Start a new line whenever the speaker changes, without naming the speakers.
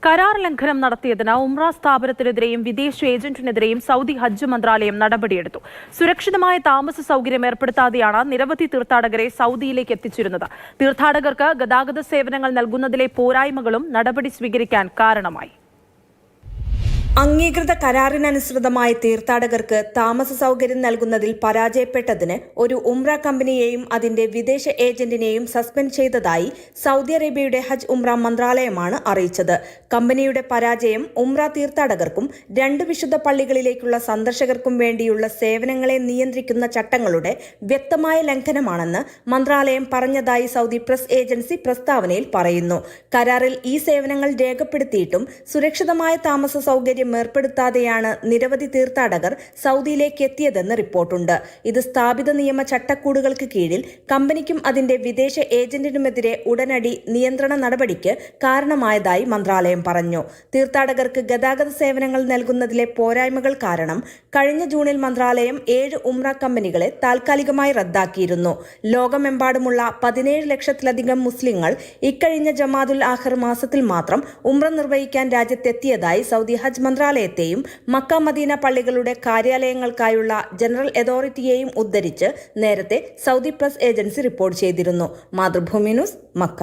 കരാർ ലംഘനം നടത്തിയതിന് ഉംറ സ്ഥാപനത്തിനെതിരെയും വിദേശ ഏജന്റിനെതിരെയും സൗദി ഹജ്ജ് മന്ത്രാലയം നടപടിയെടുത്തു. സുരക്ഷിതമായ താമസ സൗകര്യം ഏർപ്പെടുത്താതെയാണ് നിരവധി തീർത്ഥാടകരെ സൗദിയിലേക്ക് എത്തിച്ചിരുന്നത്. തീർത്ഥാടകർക്ക് ഗതാഗത സേവനങ്ങൾ നൽകുന്നതിലെ പോരായ്മകളും നടപടി സ്വീകരിക്കാൻ കാരണമായി.
അംഗീകൃത കരാറിനനുസൃതമായി തീർത്ഥാടകർക്ക് താമസ സൗകര്യം നൽകുന്നതിൽ പരാജയപ്പെട്ടതിന് ഒരു ഉംറ കമ്പനിയെയും അതിന്റെ വിദേശ ഏജന്റിനെയും സസ്പെൻഡ് ചെയ്തതായി സൗദി അറേബ്യയുടെ ഹജ്ജ് ഉംറ മന്ത്രാലയമാണ് അറിയിച്ചത്. കമ്പനിയുടെ പരാജയം ഉംറ തീർത്ഥാടകർക്കും 2 വിശുദ്ധ പള്ളികളിലേക്കുള്ള സന്ദർശകർക്കും വേണ്ടിയുള്ള സേവനങ്ങളെ നിയന്ത്രിക്കുന്ന ചട്ടങ്ങളുടെ വ്യക്തമായ ലംഘനമാണെന്ന് മന്ത്രാലയം പറഞ്ഞതായി സൗദി പ്രസ് ഏജൻസി പ്രസ്താവനയിൽ പറയുന്നു. കരാറിൽ ഈ സേവനങ്ങൾ രേഖപ്പെടുത്തിയിട്ടും സുരക്ഷിതമായ താമസ സൗകര്യം ഏർപ്പെടുത്താതെയാണ് നിരവധി തീർത്ഥാടകർ സൗദിയിലേക്ക് എത്തിയതെന്ന് റിപ്പോർട്ടുണ്ട്. ഇത് സ്ഥാപിത നിയമ ചട്ടക്കൂടുകൾക്ക് കീഴിൽ കമ്പനിക്കും അതിന്റെ വിദേശ ഏജന്റിനുമെതിരെ ഉടനടി നിയന്ത്രണ നടപടിക്ക് കാരണമായതായി മന്ത്രാലയം പറഞ്ഞു. തീർത്ഥാടകർക്ക് ഗതാഗത സേവനങ്ങൾ നൽകുന്നതിലെ പോരായ്മകൾ കാരണം കഴിഞ്ഞ ജൂണിൽ മന്ത്രാലയം 7 ഉംറ കമ്പനികളെ താൽക്കാലികമായി റദ്ദാക്കിയിരുന്നു. ലോകമെമ്പാടുമുള്ള 17 ലക്ഷത്തിലധികം മുസ്ലിങ്ങൾ ഇക്കഴിഞ്ഞ ജമാദുൽ ആഖിർ മാസത്തിൽ മാത്രം ഉംറ നിർവഹിക്കാൻ രാജ്യത്തെത്തിയതായി സൗദി ഹജ്ജ് മന്ത്രാലയത്തെയും മക്ക മദീന പള്ളികളുടെ കാര്യാലയങ്ങൾക്കായുള്ള ജനറൽ അതോറിറ്റിയെയും ഉദ്ധരിച്ച് നേരത്തെ സൗദി പ്രസ് ഏജൻസി റിപ്പോർട്ട് ചെയ്തിരുന്നു. Mathrubhumi news, Mecca.